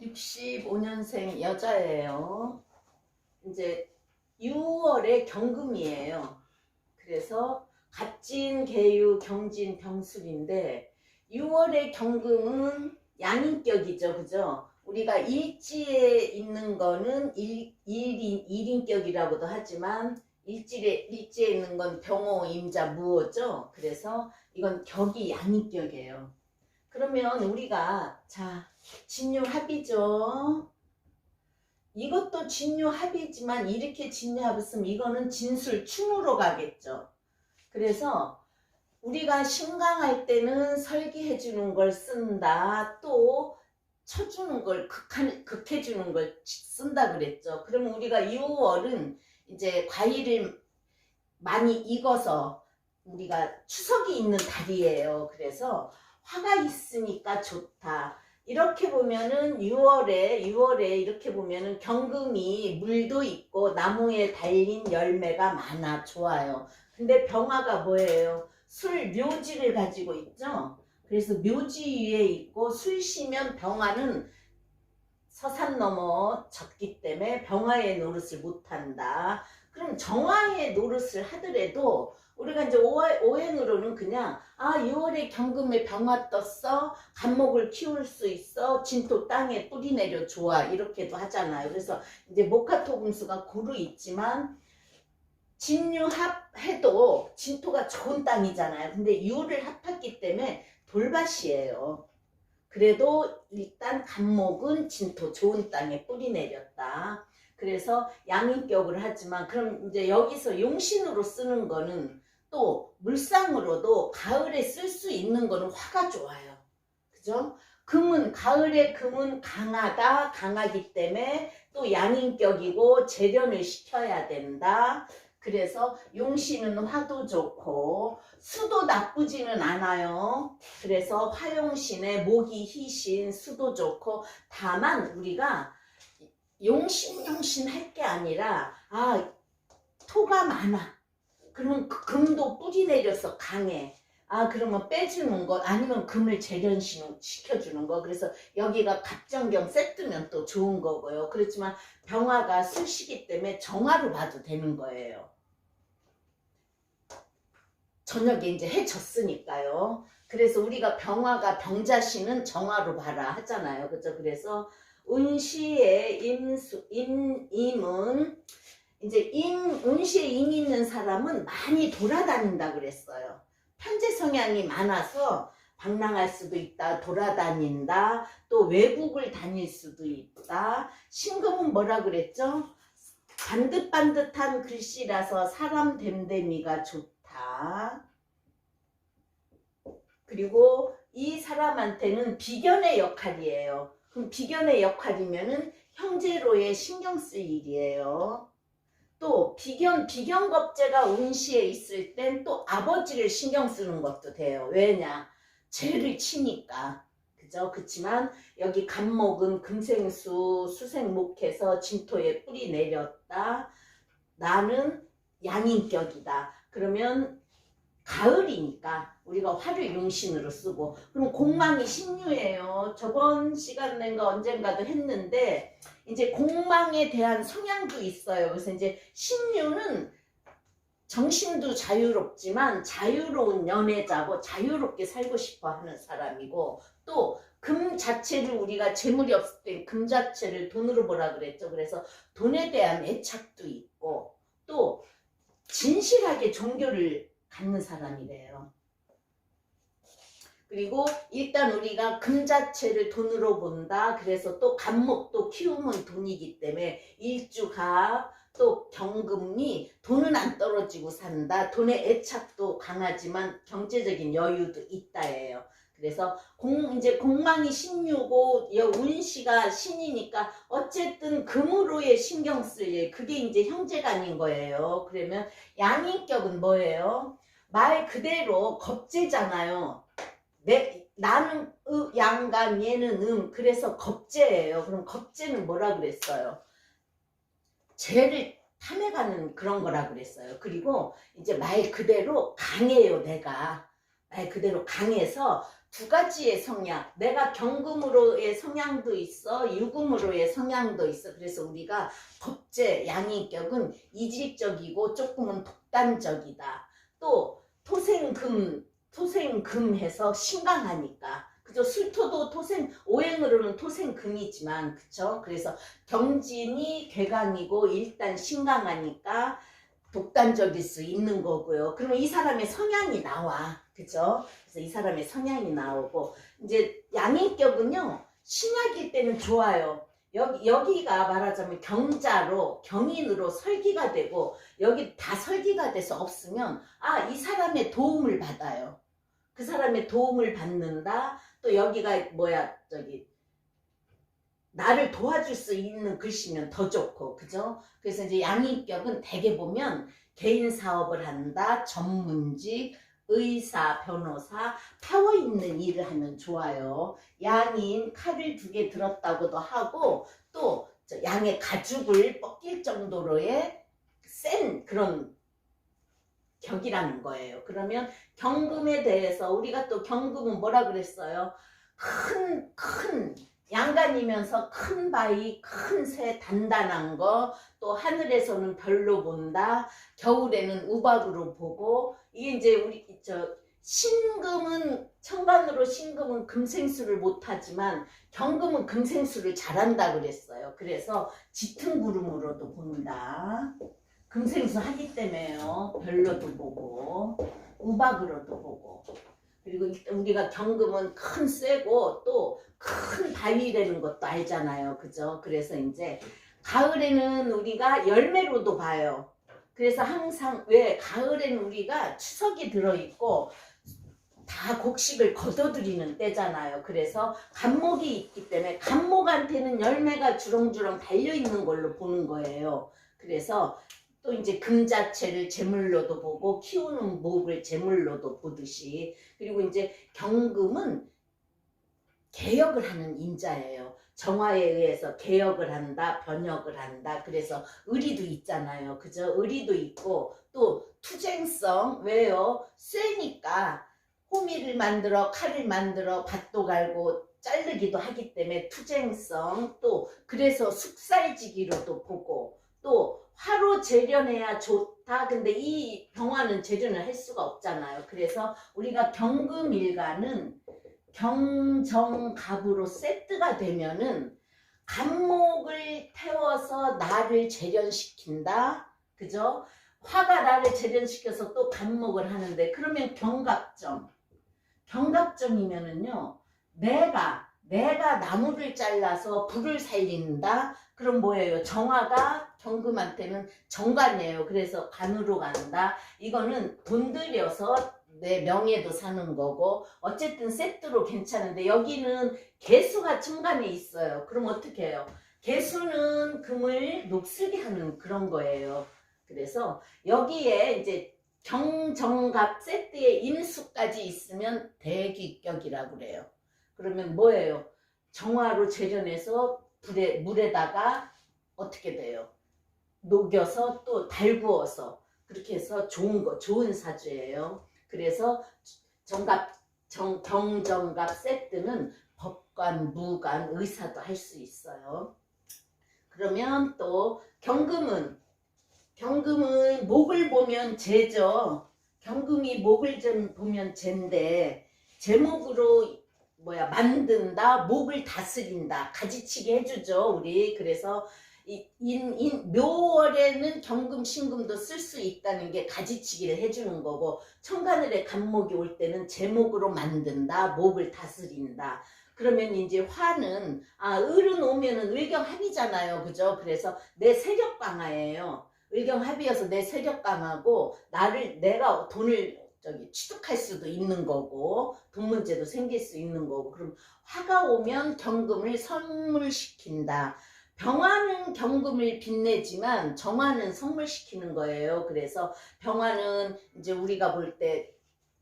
65년생 여자예요. 이제 6월에 경금이에요. 그래서 갑진, 개유, 경진, 병술인데 6월의 경금은 양인격이죠. 그죠? 우리가 일지에 있는 거는 일인격이라고도 하지만 일지에 있는 건 병호, 임자, 무호죠. 그래서 이건 격이 양인격이에요. 그러면 우리가 자 진유합이죠. 이것도 진유합이지만 이렇게 진유합했으면 이거는 진술충으로 가겠죠. 그래서 우리가 신강할 때는 설기해 주는 걸 쓴다. 또 쳐주는 걸 극해 주는 걸 쓴다 그랬죠. 그러면 우리가 6월은 이제 과일을 많이 익어서 우리가 추석이 있는 달이에요. 그래서 화가 있으니까 좋다. 이렇게 보면은 6월에 이렇게 보면은 경금이 물도 있고 나무에 달린 열매가 많아. 좋아요. 근데 병화가 뭐예요? 술 묘지를 가지고 있죠. 그래서 묘지 위에 있고 술 쉬면 병화는 서산 넘어 졌기 때문에 병화의 노릇을 못한다. 그럼 정화의 노릇을 하더라도 우리가 이제 오행으로는 그냥 6월에 경금에 병화 떴어, 간목을 키울 수 있어, 진토 땅에 뿌리 내려 좋아, 이렇게도 하잖아요. 그래서 이제 목화토금수가 고루 있지만 진유합해도 진토가 좋은 땅이잖아요. 근데 유를 합했기 때문에 돌밭이에요. 그래도 일단 간목은 진토 좋은 땅에 뿌리 내렸다. 그래서 양인격을 하지만 그럼 이제 여기서 용신으로 쓰는 거는 또 물상으로도 가을에 쓸 수 있는 거는 화가 좋아요. 그죠? 가을에 금은 강하다. 강하기 때문에 또 양인격이고 재련을 시켜야 된다. 그래서 용신은 화도 좋고 수도 나쁘지는 않아요. 그래서 화용신에 목이 희신, 수도 좋고, 다만 우리가 용신 할 게 아니라 토가 많아. 그러면 금도 뿌리 내려서 강해. 그러면 빼주는 것, 아니면 금을 재련시켜주는 거. 그래서 여기가 갑정경 세트면 또 좋은 거고요. 그렇지만 병화가 술시기 때문에 정화로 봐도 되는 거예요. 저녁에 이제 해 졌으니까요. 그래서 우리가 병화가 병자신은 정화로 봐라 하잖아요. 그죠? 그래서 운시에 임은 이제 운시에 임 있는 사람은 많이 돌아다닌다 그랬어요. 편재 성향이 많아서 방랑할 수도 있다, 돌아다닌다, 또 외국을 다닐 수도 있다. 신금은 뭐라 그랬죠? 반듯반듯한 글씨라서 사람 됨됨이가 좋다. 그리고 이 사람한테는 비견의 역할이에요. 그럼 비견의 역할이면은 형제로의 신경 쓸 일이에요. 또 비견겁제가 운시에 있을 땐 또 아버지를 신경 쓰는 것도 돼요. 왜냐? 죄를 치니까. 그죠? 그렇지만 여기 간목은 금생수 수생목해서 진토에 뿌리 내렸다. 나는 양인격이다. 그러면 가을이니까 우리가 화를 용신으로 쓰고, 그럼 공망이 신유예요. 저번 시간인가 언젠가도 했는데 이제 공망에 대한 성향도 있어요. 그래서 이제 신유는 정신도 자유롭지만 자유로운 연애자고 자유롭게 살고 싶어 하는 사람이고, 또 금 자체를 우리가 재물이 없을 때 금 자체를 돈으로 보라 그랬죠. 그래서 돈에 대한 애착도 있고, 또 진실하게 종교를 갖는 사람이래요. 그리고 일단 우리가 금 자체를 돈으로 본다. 그래서 또 간목도 키우면 돈이기 때문에 일주가 또 경금이 돈은 안 떨어지고 산다. 돈의 애착도 강하지만 경제적인 여유도 있다예요. 그래서 이제 공망이 신유고 운시가 신이니까 어쨌든 금으로의 신경 쓸 일, 그게 이제 형제간인 거예요. 그러면 양인격은 뭐예요? 말 그대로 겁재잖아요. 나는 양간, 얘는 그래서 겁재예요. 그럼 겁재는 뭐라 그랬어요? 죄를 탐해가는 그런 거라 그랬어요. 그리고 이제 말 그대로 강해요. 내가 말 그대로 강해서 두 가지의 성향, 내가 경금으로의 성향도 있어, 유금으로의 성향도 있어. 그래서 우리가 겁재 양인격은 이질적이고 조금은 독단적이다. 또 토생금해서 신강하니까. 그죠? 술토도 오행으로는 토생금이지만, 그쵸? 그래서 경진이 괴강이고 일단 신강하니까 독단적일 수 있는 거고요. 그러면 이 사람의 성향이 나와. 그죠? 그래서 이 사람의 성향이 나오고, 이제 양인격은요, 신약일 때는 좋아요. 여기가 말하자면 경자로, 경인으로 설기가 되고, 여기 다 설기가 돼서 없으면, 아, 이 사람의 도움을 받아요. 그 사람의 도움을 받는다. 또 여기가 나를 도와줄 수 있는 글씨면 더 좋고, 그죠? 그래서 이제 양인격은 대개 보면 개인 사업을 한다, 전문직, 의사, 변호사, 파워 있는 일을 하면 좋아요. 양인 칼을 2개 들었다고도 하고, 또 양의 가죽을 뻗길 정도로의 센 그런 격이라는 거예요. 그러면 경금에 대해서 우리가 또 경금은 뭐라 그랬어요? 큰 양간이면서 큰 바위, 큰 새, 단단한 거, 또 하늘에서는 별로 본다, 겨울에는 우박으로 보고, 이게 이제 우리 신금은 천간으로 신금은 금생수를 못하지만 경금은 금생수를 잘한다 그랬어요. 그래서 짙은 구름으로도 본다. 금생수 하기 때문에요. 별로도 보고 우박으로도 보고. 그리고 우리가 경금은 큰 쇠고 또 큰 바위라는 것도 알잖아요. 그죠? 그래서 이제 가을에는 우리가 열매로도 봐요. 그래서 항상 왜 가을에는 우리가 추석이 들어있고 다 곡식을 거둬들이는 때잖아요. 그래서 간목이 있기 때문에 간목한테는 열매가 주렁주렁 달려있는 걸로 보는 거예요. 그래서 또 이제 금 자체를 제물로도 보고 키우는 목을 제물로도 보듯이, 그리고 이제 경금은 개혁을 하는 인자예요. 정화에 의해서 개혁을 한다, 번역을 한다. 그래서 의리도 있잖아요. 그죠? 의리도 있고 또 투쟁성, 왜요? 쇠니까 호미를 만들어 칼을 만들어 밭도 갈고 자르기도 하기 때문에 투쟁성, 또 그래서 숙살지기로도 보고, 또 화로 재련해야 좋다. 근데 이 병화는 재련을 할 수가 없잖아요. 그래서 우리가 경금일간은 경정갑으로 세트가 되면은 간목을 태워서 나를 재련시킨다. 그죠? 화가 나를 재련시켜서 또 간목을 하는데, 그러면 경갑점이면은요, 내가 나무를 잘라서 불을 살린다. 그럼 뭐예요? 정화가 경금한테는 정관이에요. 그래서 관으로 간다. 이거는 돈 들여서 내 명예도 사는 거고, 어쨌든 세트로 괜찮은데 여기는 개수가 천간에 있어요. 그럼 어떻게 해요? 개수는 금을 녹슬게 하는 그런 거예요. 그래서 여기에 이제 경정갑 세트에 인수까지 있으면 대기격이라고 그래요. 그러면 뭐예요? 정화로 재련해서 물에다가 어떻게 돼요? 녹여서 또 달구어서 그렇게 해서 좋은 사주예요. 그래서 경정갑 세트는 법관, 무관, 의사도 할 수 있어요. 그러면 또 경금은 목을 보면 재죠. 경금이 목을 좀 보면 재인데, 제목으로 만든다, 목을 다스린다, 가지치기 해주죠, 우리. 그래서 묘월에는 경금, 신금도 쓸 수 있다는 게 가지치기를 해주는 거고, 천간을에 간목이 올 때는 제목으로 만든다, 목을 다스린다. 그러면 이제 화는 을은 오면은 을경합이잖아요, 그죠? 그래서 내 세력 강화예요. 을경합이어서 내 세력 강하고 내가 돈을 취득할 수도 있는 거고, 돈 문제도 생길 수 있는 거고. 그럼 화가 오면 경금을 선물시킨다. 병화는 경금을 빛내지만 정화는 선물시키는 거예요. 그래서 병화는 이제 우리가 볼 때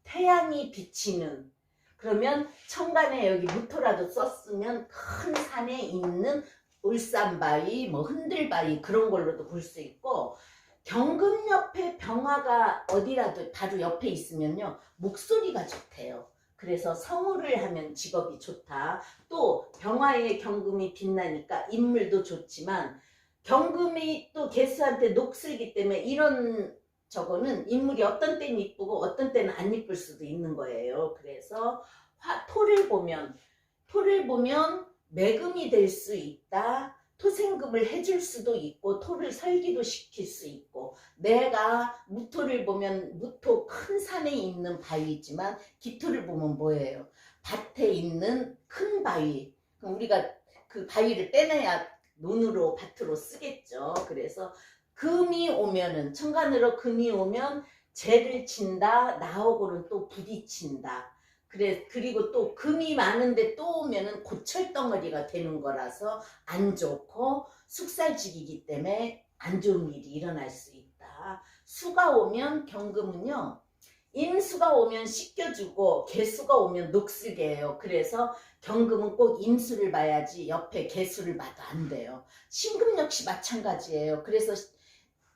태양이 비치는, 그러면 천간에 여기 무토라도 썼으면 큰 산에 있는 울산바위, 흔들바위 그런 걸로도 볼 수 있고, 경금 옆에 병화가 어디라도 바로 옆에 있으면요 목소리가 좋대요. 그래서 성우를 하면 직업이 좋다. 또 병화의 경금이 빛나니까 인물도 좋지만 경금이 또 개수한테 녹슬기 때문에 이런 저거는 인물이 어떤 때는 이쁘고 어떤 때는 안 이쁠 수도 있는 거예요. 그래서 토를 보면 매금이 될 수 있다. 토생금을 해줄 수도 있고 토를 설기도 시킬 수 있고 내가 무토를 보면 무토 큰 산에 있는 바위지만 기토를 보면 뭐예요? 밭에 있는 큰 바위. 그럼 우리가 그 바위를 빼내야 논으로 밭으로 쓰겠죠. 그래서 금이 오면은 천간으로 금이 오면 재를 친다. 나하고는 또 부딪힌다. 그리고 또 금이 많은데 또 오면은 고철덩어리가 되는 거라서 안 좋고 숙살직이기 때문에 안 좋은 일이 일어날 수 있다. 수가 오면 경금은요. 임수가 오면 씻겨주고 개수가 오면 녹슬게 해요. 그래서 경금은 꼭 임수를 봐야지 옆에 개수를 봐도 안 돼요. 신금 역시 마찬가지예요. 그래서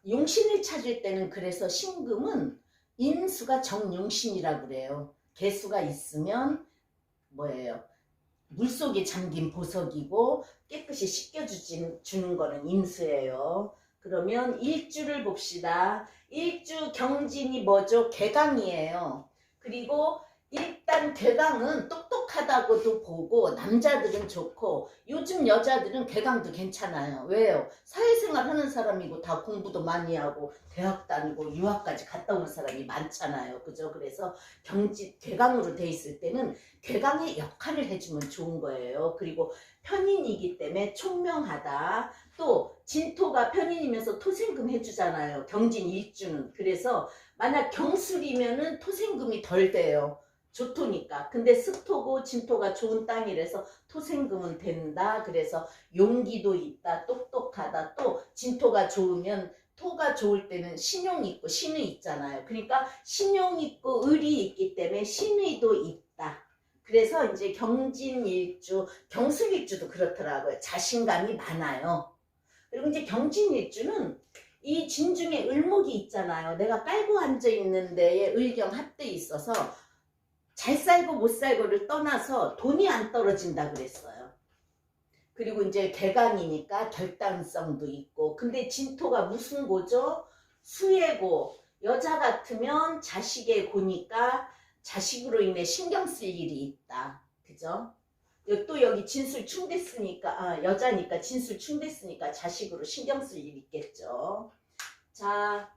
용신을 찾을 때는 그래서 신금은 임수가 정용신이라고 그래요. 개수가 있으면 뭐예요? 물속에 잠긴 보석이고 깨끗이 씻겨주는 거는 임수예요. 그러면 일주를 봅시다. 일주 경진이 뭐죠? 개강이에요. 그리고 일단 개강은 똑똑하다고도 보고 남자들은 좋고 요즘 여자들은 개강도 괜찮아요. 왜요? 사회생활 하는 사람이고 다 공부도 많이 하고 대학 다니고 유학까지 갔다 온 사람이 많잖아요. 그죠? 그래서 개강으로 돼 있을 때는 개강의 역할을 해주면 좋은 거예요. 그리고 편인이기 때문에 총명하다. 또 진토가 편인이면서 토생금 해주잖아요. 경진 일주는. 그래서 만약 경술이면은 토생금이 덜 돼요. 조토니까. 근데 습토고 진토가 좋은 땅이라서 토생금은 된다. 그래서 용기도 있다. 똑똑하다. 또 진토가 좋으면 토가 좋을 때는 신용 있고 신의 있잖아요. 그러니까 신용 있고 을이 있기 때문에 신의도 있다. 그래서 이제 경진일주, 경술일주도 그렇더라고요. 자신감이 많아요. 그리고 이제 경진일주는 이 진중에 을목이 있잖아요. 내가 깔고 앉아 있는 데에 을경 합돼 있어서 잘 살고 못 살고를 떠나서 돈이 안 떨어진다 그랬어요. 그리고 이제 개강이니까 결단성도 있고. 근데 진토가 무슨 고죠? 수의 고. 여자 같으면 자식의 고니까 자식으로 인해 신경 쓸 일이 있다. 그죠? 또 여기 진술 충됐으니까 여자니까 진술 충됐으니까 자식으로 신경 쓸 일이 있겠죠. 자,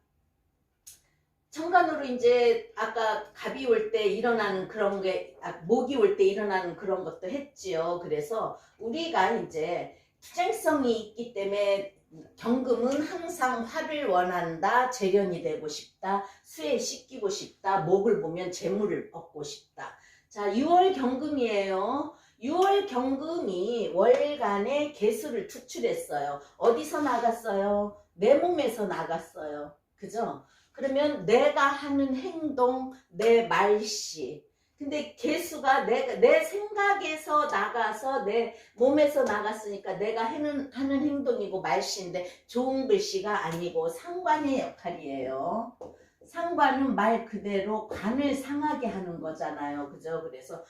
천간으로 이제 아까 갑이 올 때 일어나는 그런 게 목이 올 때 일어나는 그런 것도 했지요. 그래서 우리가 이제 투쟁성이 있기 때문에 경금은 항상 화를 원한다. 재련이 되고 싶다. 수에 씻기고 싶다. 목을 보면 재물을 얻고 싶다. 자, 6월 경금이에요. 6월 경금이 월간의 개수를 투출했어요. 어디서 나갔어요? 내 몸에서 나갔어요. 그죠? 그러면 내가 하는 행동, 내 말씨. 근데 개수가 내 생각에서 나가서 내 몸에서 나갔으니까 내가 하는 행동이고 말씨인데 좋은 글씨가 아니고 상관의 역할이에요. 상관은 말 그대로 관을 상하게 하는 거잖아요. 그죠? 그래서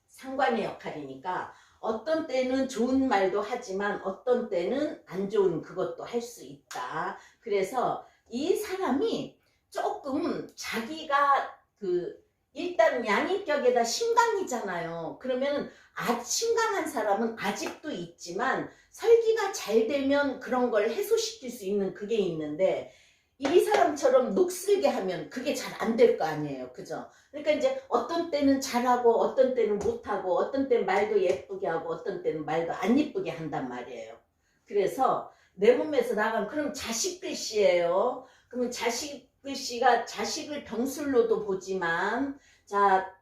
상관의 역할이니까 어떤 때는 좋은 말도 하지만 어떤 때는 안 좋은 그것도 할 수 있다. 그래서 이 사람이 조금 자기가 일단 양인격에다 신강이잖아요. 그러면 신강한 사람은 아직도 있지만 설기가 잘 되면 그런 걸 해소시킬 수 있는 그게 있는데 이 사람처럼 녹슬게 하면 그게 잘 안 될 거 아니에요. 그죠? 그러니까 이제 어떤 때는 잘하고 어떤 때는 못하고 어떤 때는 말도 예쁘게 하고 어떤 때는 말도 안 예쁘게 한단 말이에요. 그래서 내 몸에서 나간 그럼 자식 글씨예요. 그러면 자식 글씨가 자식을 병술로도 보지만 자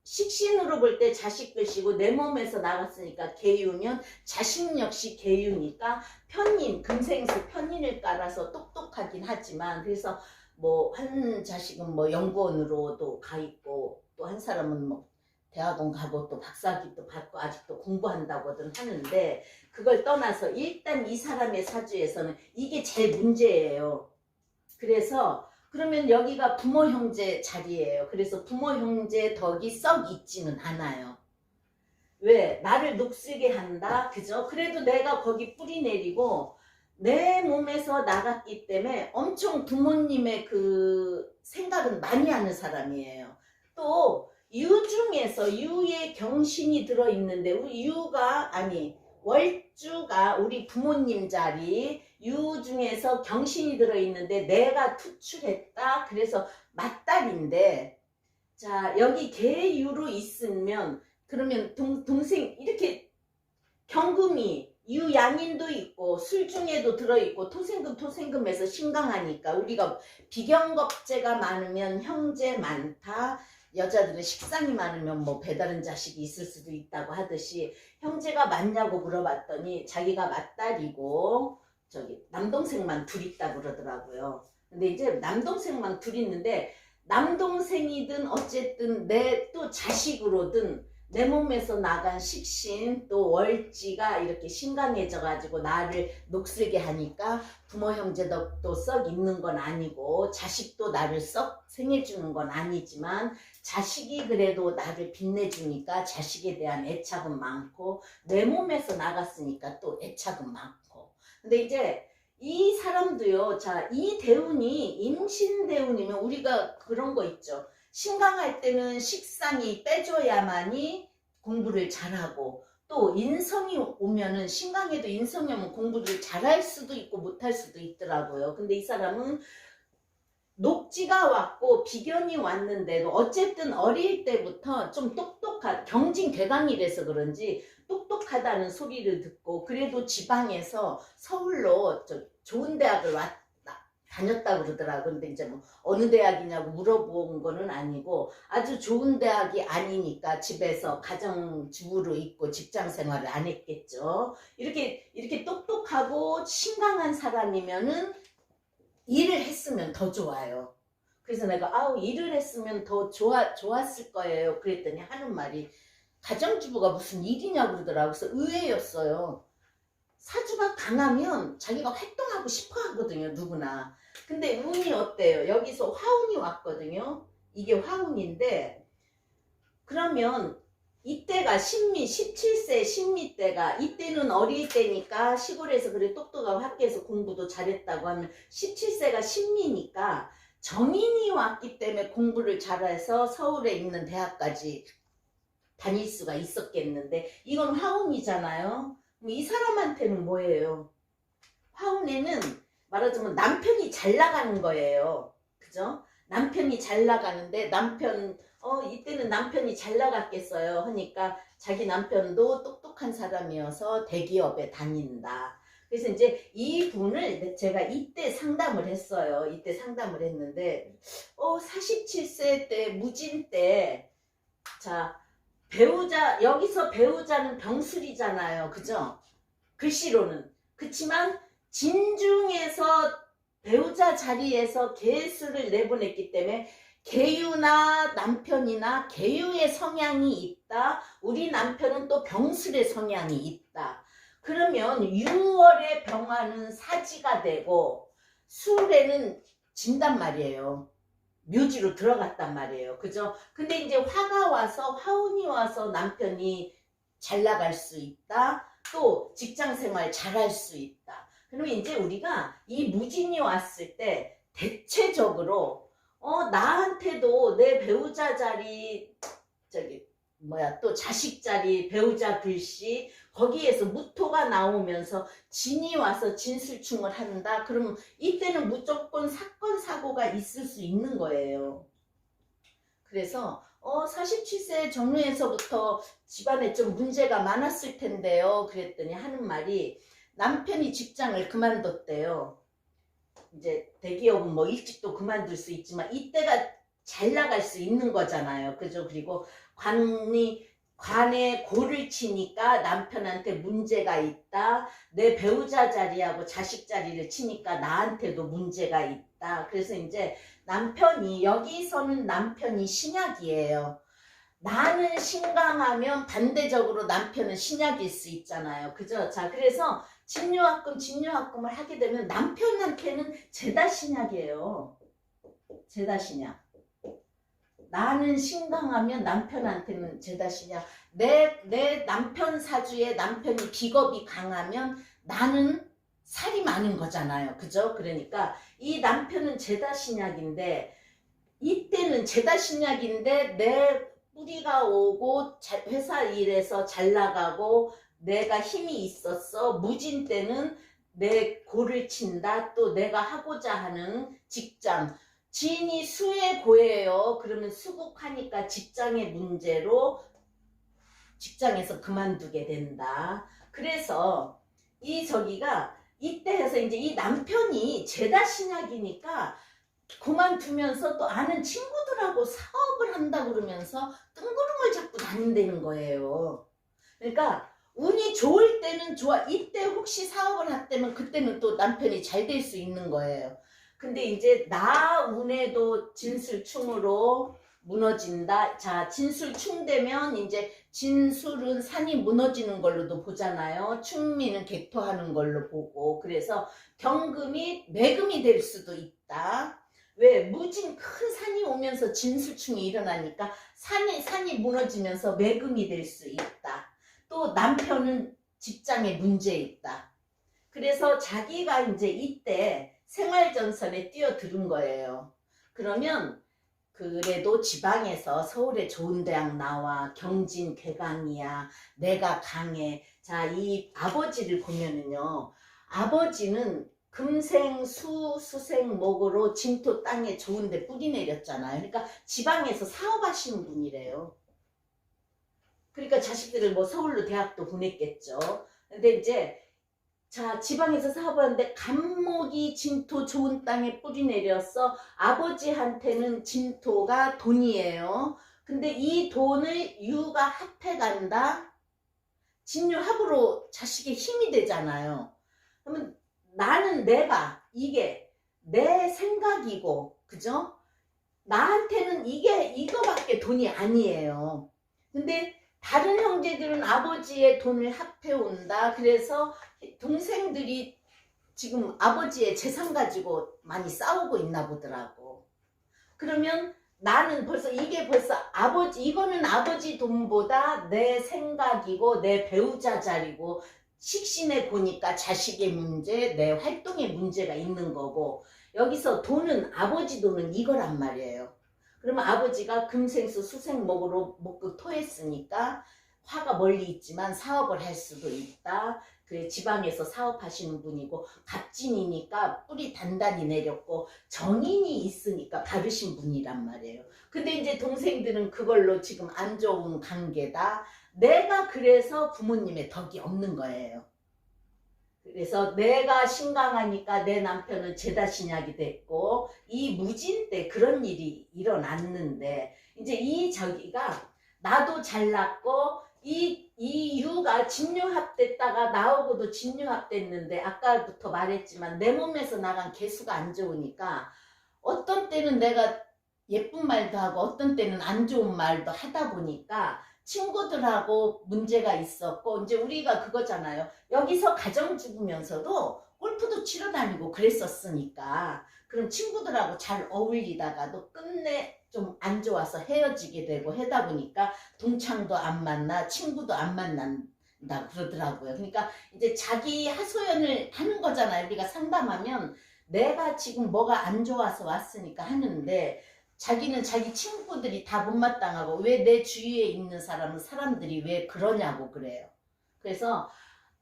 식신으로 볼 때 자식 글씨고 내 몸에서 나갔으니까 개유면 자식 역시 개유니까 편인 금생수 편인을 깔아서 똑똑하긴 하지만 그래서 뭐 한 자식은 뭐 연구원으로도 가 있고 또 한 사람은 뭐 대학원 가고 또 박사학위도 받고 아직도 공부한다고든 하는데 그걸 떠나서 일단 이 사람의 사주에서는 이게 제일 문제예요. 그래서 그러면 여기가 부모 형제 자리예요. 그래서 부모 형제 덕이 썩 있지는 않아요. 왜? 나를 녹슬게 한다. 그죠? 그래도 내가 거기 뿌리 내리고 내 몸에서 나갔기 때문에 엄청 부모님의 그 생각은 많이 하는 사람이에요. 또 유 중에서 유의 경신이 들어있는데 우리 유가 아니 월주가 우리 부모님 자리 유 중에서 경신이 들어있는데 내가 투출했다. 그래서 맞달인데 자 여기 개유로 있으면 그러면 동생 이렇게 경금이 유양인도 있고 술중에도 들어있고 토생금에서 신강하니까 우리가 비경겁제가 많으면 형제 많다. 여자들은 식상이 많으면 뭐 배다른 자식이 있을 수도 있다고 하듯이 형제가 많냐고 물어봤더니 자기가 맏딸이고 저기 남동생만 둘 있다고 그러더라고요. 근데 이제 남동생만 둘 있는데 남동생이든 어쨌든 내 또 자식으로든 내 몸에서 나간 식신 또 월지가 이렇게 신강해져 가지고 나를 녹슬게 하니까 부모 형제도 썩 있는 건 아니고 자식도 나를 썩 생해주는 건 아니지만 자식이 그래도 나를 빛내주니까 자식에 대한 애착은 많고 내 몸에서 나갔으니까 또 애착은 많고 근데 이제 이 사람도요 자 이 대운이 임신 대운이면 우리가 그런 거 있죠 신강할 때는 식상이 빼줘야만이 공부를 잘하고 또 인성이 오면은 신강에도 인성이 오면 공부를 잘할 수도 있고 못할 수도 있더라고요. 근데 이 사람은 녹지가 왔고 비견이 왔는데도 어쨌든 어릴 때부터 좀 똑똑한 경진괴강이라서 그런지 똑똑하다는 소리를 듣고 그래도 지방에서 서울로 좋은 대학을 다녔다고 그러더라고요. 근데 이제 뭐 어느 대학이냐고 물어본 거는 아니고 아주 좋은 대학이 아니니까 집에서 가정주부로 있고 직장 생활을 안 했겠죠. 이렇게 똑똑하고 신강한 사람이면은 일을 했으면 더 좋아요. 그래서 내가 아우 일을 했으면 더 좋았을 거예요. 그랬더니 하는 말이 가정주부가 무슨 일이냐고 그러더라고요. 그래서 의외였어요. 사주가 강하면 자기가 활동하고 싶어 하거든요. 누구나. 근데 운이 어때요? 여기서 화운이 왔거든요. 이게 화운인데 그러면 이때가 신미 17세 신미 때가 이때는 어릴 때니까 시골에서 그래 똑똑하고 학교에서 공부도 잘했다고 하면 17세가 신미니까 정인이 왔기 때문에 공부를 잘해서 서울에 있는 대학까지 다닐 수가 있었겠는데 이건 화운이잖아요. 이 사람한테는 뭐예요? 화운에는 말하자면 남편이 잘 나가는 거예요. 그죠? 남편이 잘 나가는데 남편 이때는 남편이 잘 나갔겠어요. 하니까 자기 남편도 똑똑한 사람이어서 대기업에 다닌다. 그래서 이제 이 분을 제가 이때 상담을 했어요. 이때 상담을 했는데 47세 때 무진 때 자 배우자 여기서 배우자는 병술이잖아요. 그죠? 글씨로는 그치만 진중에서 배우자 자리에서 개수를 내보냈기 때문에 개유나 남편이나 개유의 성향이 있다. 우리 남편은 또 병술의 성향이 있다. 그러면 6월에 병화는 사지가 되고 술에는 진단 말이에요. 묘지로 들어갔단 말이에요. 그죠? 근데 이제 화가 와서 화운이 와서 남편이 잘 나갈 수 있다. 또 직장생활 잘할 수 있다. 그러면 이제 우리가 이 무진이 왔을 때 대체적으로 나한테도 내 배우자 자리 또 자식 자리 배우자 글씨 거기에서 무토가 나오면서 진이 와서 진술충을 한다. 그러면 이때는 무조건 사건 사고가 있을 수 있는 거예요. 그래서 47세 정류에서부터 집안에 좀 문제가 많았을 텐데요. 그랬더니 하는 말이 남편이 직장을 그만뒀대요. 이제 대기업은 뭐 일찍도 그만둘 수 있지만 이때가 잘 나갈 수 있는 거잖아요. 그죠? 그리고 관에 고를 치니까 남편한테 문제가 있다. 내 배우자 자리하고 자식 자리를 치니까 나한테도 문제가 있다. 그래서 이제 남편이 여기서는 남편이 신약이에요. 나는 신강하면 반대적으로 남편은 신약일 수 있잖아요. 그죠? 자, 그래서 진유합금을 하게 되면 남편한테는 죄다 신약이에요. 제다시냐. 나는 신강하면 남편한테는 제다시냐. 내 남편 사주에 남편이 기겁이 강하면 나는 살이 많은 거잖아요. 그죠? 그러니까 이 남편은 제다신약인데 이때는 제다신약인데 내 뿌리가 오고 회사 일에서 잘 나가고 내가 힘이 있었어. 무진 때는 내 고를 친다. 또 내가 하고자 하는 직장. 지인이 수의 고예요. 그러면 수국하니까 직장의 문제로 직장에서 그만두게 된다. 그래서 이 저기가 이때 해서 이제 이 남편이 제다신약이니까 그만두면서 또 아는 친구들하고 사업을 한다 그러면서 뜬구름을 잡고 다닌다는 거예요. 그러니까 운이 좋을 때는 좋아. 이때 혹시 사업을 했다면 그때는 또 남편이 잘 될 수 있는 거예요. 근데 이제 나 운에도 진술충으로 무너진다. 자, 진술충 되면 이제 진술은 산이 무너지는 걸로도 보잖아요. 충미는 개토하는 걸로 보고. 그래서 경금이 매금이 될 수도 있다. 왜? 무진 큰 산이 오면서 진술충이 일어나니까 산이 무너지면서 매금이 될 수 있다. 또 남편은 직장에 문제 있다. 그래서 자기가 이제 이때 생활전선에 뛰어드는 거예요. 그러면 그래도 지방에서 서울에 좋은 대학 나와. 경진 개강이야. 내가 강해. 자, 이 아버지를 보면은요. 아버지는 금생 수생 목으로 진토 땅에 좋은데 뿌리 내렸잖아요. 그러니까 지방에서 사업하시는 분이래요. 그러니까 자식들을 뭐 서울로 대학도 보냈겠죠. 근데 이제 자, 지방에서 사업하는데 간목이 진토 좋은 땅에 뿌리 내려서 아버지한테는 진토가 돈이에요. 근데 이 돈을 유가 합해 간다. 진유합으로 자식의 힘이 되잖아요. 그러면 나는 내가 이게 내 생각이고, 그죠? 나한테는 이거밖에 돈이 아니에요. 근데 다른 형제들은 아버지의 돈을 합해온다. 그래서 동생들이 지금 아버지의 재산 가지고 많이 싸우고 있나 보더라고. 그러면 나는 이게 벌써 이거는 아버지 돈보다 내 생각이고 내 배우자 자리고 식신에 보니까 자식의 문제, 내 활동의 문제가 있는 거고, 여기서 돈은 아버지 돈은 이거란 말이에요. 그러면 아버지가 금생수 수생목으로 목극 토했으니까 화가 멀리 있지만 사업을 할 수도 있다. 그래, 지방에서 사업하시는 분이고 갑진이니까 뿌리 단단히 내렸고 정인이 있으니까 바르신 분이란 말이에요. 근데 이제 동생들은 그걸로 지금 안 좋은 관계다. 내가 그래서 부모님의 덕이 없는 거예요. 그래서 내가 신강하니까 내 남편은 제다신약이 됐고 이 무진 때 그런 일이 일어났는데 이제 이 저기가 나도 잘났고 이 유가 진유합됐다가 나오고도 진유합됐는데 아까부터 말했지만 내 몸에서 나간 개수가 안 좋으니까 어떤 때는 내가 예쁜 말도 하고 어떤 때는 안 좋은 말도 하다 보니까 친구들하고 문제가 있었고 이제 우리가 그거잖아요. 여기서 가정 죽으면서도 골프도 치러 다니고 그랬었으니까 그럼 친구들하고 잘 어울리다가도 끝내 좀 안 좋아서 헤어지게 되고 하다 보니까 동창도 안 만나 친구도 안 만난다 그러더라고요. 그러니까 이제 자기 하소연을 하는 거잖아요. 우리가 상담하면 내가 지금 뭐가 안 좋아서 왔으니까 하는데 자기는 자기 친구들이 다 못마땅하고 왜 내 주위에 있는 사람들이 왜 그러냐고 그래요. 그래서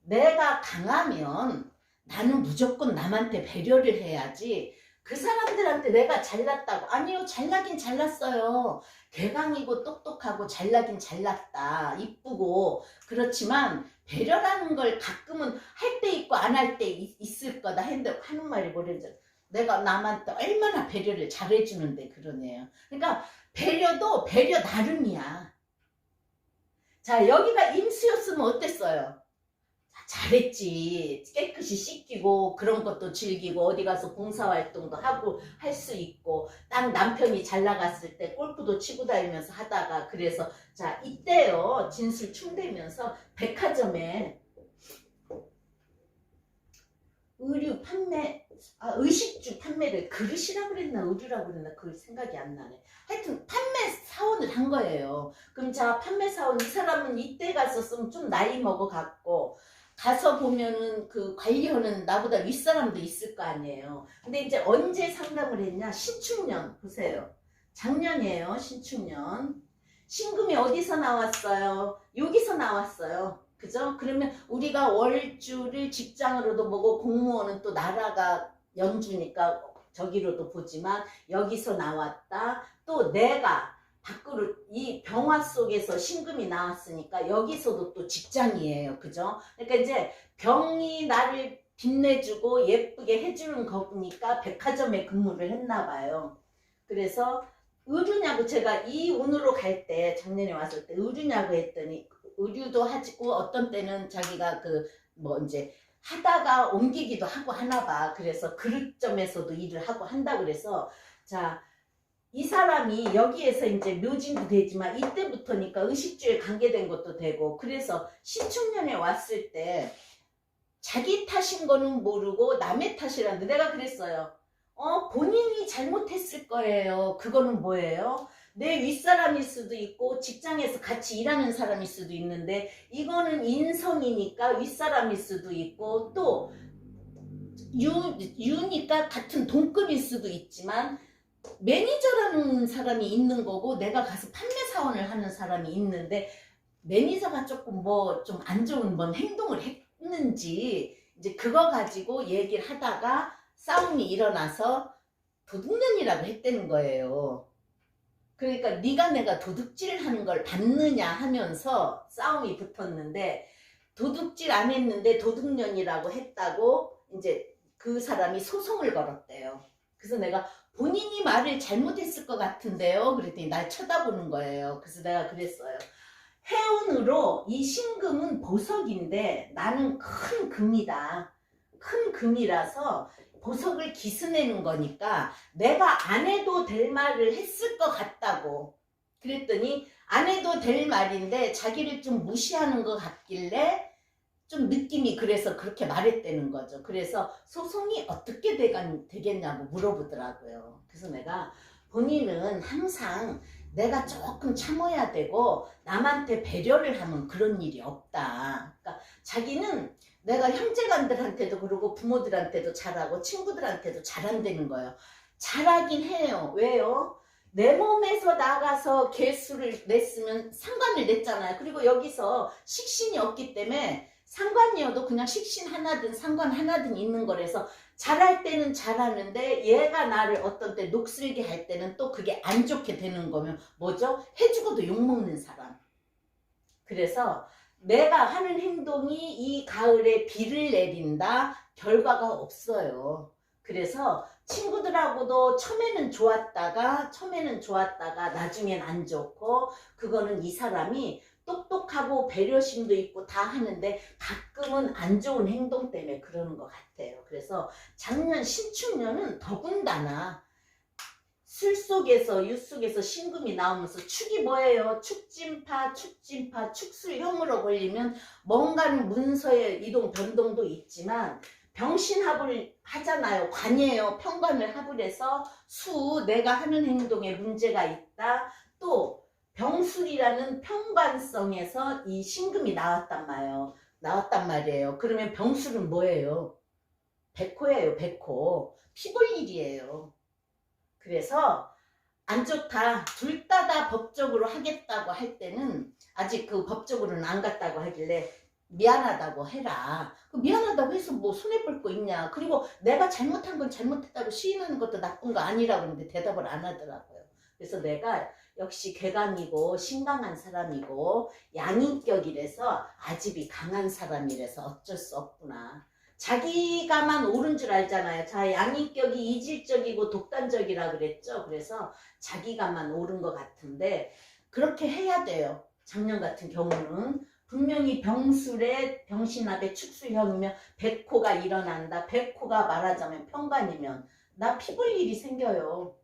내가 강하면 나는 무조건 남한테 배려를 해야지 그 사람들한테 내가 잘났다고 아니요 잘나긴 잘났어요. 개강이고 똑똑하고 잘나긴 잘났다. 이쁘고 그렇지만 배려라는 걸 가끔은 할 때 있고 안 할 때 있을 거다 했는데 하는 말이 뭐랬죠. 내가 남한테 얼마나 배려를 잘해주는데 그러네요. 그러니까 배려도 배려 나름이야. 자 여기가 임수였으면 어땠어요? 잘했지. 깨끗이 씻기고 그런 것도 즐기고 어디 가서 봉사활동도 하고 할 수 있고 딱 남편이 잘 나갔을 때 골프도 치고 다니면서 하다가 그래서 자 이때요 진술 충되면서 백화점에 의류 판매 의식주 판매를 그릇이라 그랬나 의류라 그랬나 그 생각이 안 나네. 하여튼 판매 사원을 한 거예요. 그럼 자 판매 사원 이 사람은 이때 갔었으면 좀 나이 먹어 갖고 가서 보면은 그 관리하는 나보다 윗사람도 있을 거 아니에요. 근데 이제 언제 상담을 했냐? 신축년 보세요. 작년이에요. 신축년. 신금이 어디서 나왔어요? 여기서 나왔어요. 그죠? 그러면 우리가 월주를 직장으로도 보고 공무원은 또 나라가 연주니까 저기로도 보지만 여기서 나왔다. 또 내가 밖으로 이 병화 속에서 신금이 나왔으니까 여기서도 또 직장이에요. 그죠? 그러니까 이제 병이 나를 빛내주고 예쁘게 해주는 거니까 백화점에 근무를 했나 봐요. 그래서 의류냐고 제가 이 운으로 갈 때 작년에 왔을 때 의류냐고 했더니 의류도 하고 어떤 때는 자기가 그 뭐 이제 하다가 옮기기도 하고 하나 봐. 그래서 그릇점에서도 일을 하고 한다 그래서 자 이 사람이 여기에서 이제 묘진도 되지만 이때부터니까 의식주에 관계된 것도 되고 그래서 신축년에 왔을 때 자기 탓인 거는 모르고 남의 탓이라는데 내가 그랬어요. 본인이 잘못했을 거예요. 그거는 뭐예요? 내 윗사람일 수도 있고 직장에서 같이 일하는 사람일 수도 있는데 이거는 인성이니까 윗사람일 수도 있고 또 유니까 같은 동급일 수도 있지만 매니저라는 사람이 있는 거고 내가 가서 판매 사원을 하는 사람이 있는데 매니저가 조금 뭐 좀 안 좋은 뭔 행동을 했는지 이제 그거 가지고 얘기를 하다가 싸움이 일어나서 도둑년이라고 했다는 거예요. 그러니까 네가 내가 도둑질 하는 걸 봤느냐 하면서 싸움이 붙었는데 도둑질 안 했는데 도둑년이라고 했다고 이제 그 사람이 소송을 걸었대요. 그래서 내가 본인이 말을 잘못했을 것 같은데요. 그랬더니 날 쳐다보는 거예요. 그래서 내가 그랬어요. 해운으로 이 신금은 보석인데 나는 큰 금이다. 큰 금이라서 보석을 기스내는 거니까 내가 안 해도 될 말을 했을 것 같다고. 그랬더니 안 해도 될 말인데 자기를 좀 무시하는 것 같길래 좀 느낌이 그래서 그렇게 말했다는 거죠. 그래서 소송이 어떻게 되겠냐고 물어보더라고요. 그래서 내가 본인은 항상 내가 조금 참아야 되고 남한테 배려를 하면 그런 일이 없다. 그러니까 자기는 내가 형제간들한테도 그러고 부모들한테도 잘하고 친구들한테도 잘한다는 거예요. 잘하긴 해요. 왜요? 내 몸에서 나가서 개수를 냈으면 상관을 냈잖아요. 그리고 여기서 식신이 없기 때문에 상관이어도 그냥 식신 하나든 상관 하나든 있는 거라서 잘할 때는 잘하는데 얘가 나를 어떤 때 녹슬게 할 때는 또 그게 안 좋게 되는 거면 뭐죠? 해주고도 욕먹는 사람. 그래서 내가 하는 행동이 이 가을에 비를 내린다 결과가 없어요. 그래서 친구들하고도 처음에는 좋았다가 나중엔 안 좋고 그거는 이 사람이 똑똑하고 배려심도 있고 다 하는데 가끔은 안 좋은 행동 때문에 그러는 것 같아요. 그래서 작년 신축년은 더군다나 술 속에서 유 속에서 신금이 나오면서 축이 뭐예요? 축진파 축술형으로 걸리면 뭔가는 문서의 이동 변동도 있지만 병신합을 하잖아요. 관이에요. 편관을 합을 해서 내가 하는 행동에 문제가 있다. 또 병술이라는 편관성에서 이 신금이 나왔단 말이에요. 그러면 병술은 뭐예요? 백호예요. 백호. 피 볼 일이에요. 그래서 안 좋다. 둘 다 법적으로 하겠다고 할 때는 아직 그 법적으로는 안 갔다고 하길래 미안하다고 해라. 미안하다고 해서 뭐 손해볼 거 있냐. 그리고 내가 잘못한 건 잘못했다고 시인하는 것도 나쁜 거 아니라고 하는데 대답을 안 하더라고요. 그래서 내가 역시 괴강이고 신강한 사람이고 양인격이라서 아집이 강한 사람이라서 어쩔 수 없구나. 자기가만 옳은 줄 알잖아요. 자, 양인격이 이질적이고 독단적이라 그랬죠. 그래서 자기가만 옳은 것 같은데 그렇게 해야 돼요. 작년 같은 경우는 분명히 병술에 병신합의 축술형이면 백호가 일어난다. 백호가 말하자면 편관이면 나 피 볼 일이 생겨요.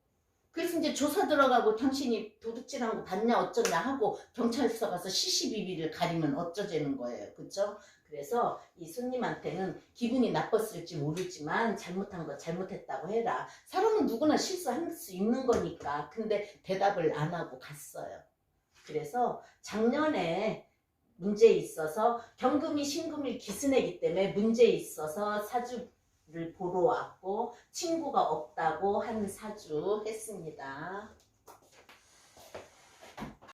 그래서 이제 조사 들어가고 당신이 도둑질한 거 봤냐 어쩌냐 하고 경찰서 가서 시시비비를 가리면 어쩌자는 거예요. 그렇죠? 그래서 이 손님한테는 기분이 나빴을지 모르지만 잘못한 거 잘못했다고 해라. 사람은 누구나 실수할 수 있는 거니까. 근데 대답을 안 하고 갔어요. 그래서 작년에 문제 있어서 경금이 신금이 기스내기 때문에 문제 있어서 사주를 보러 왔고 친구가 없다고 한 사주 했습니다.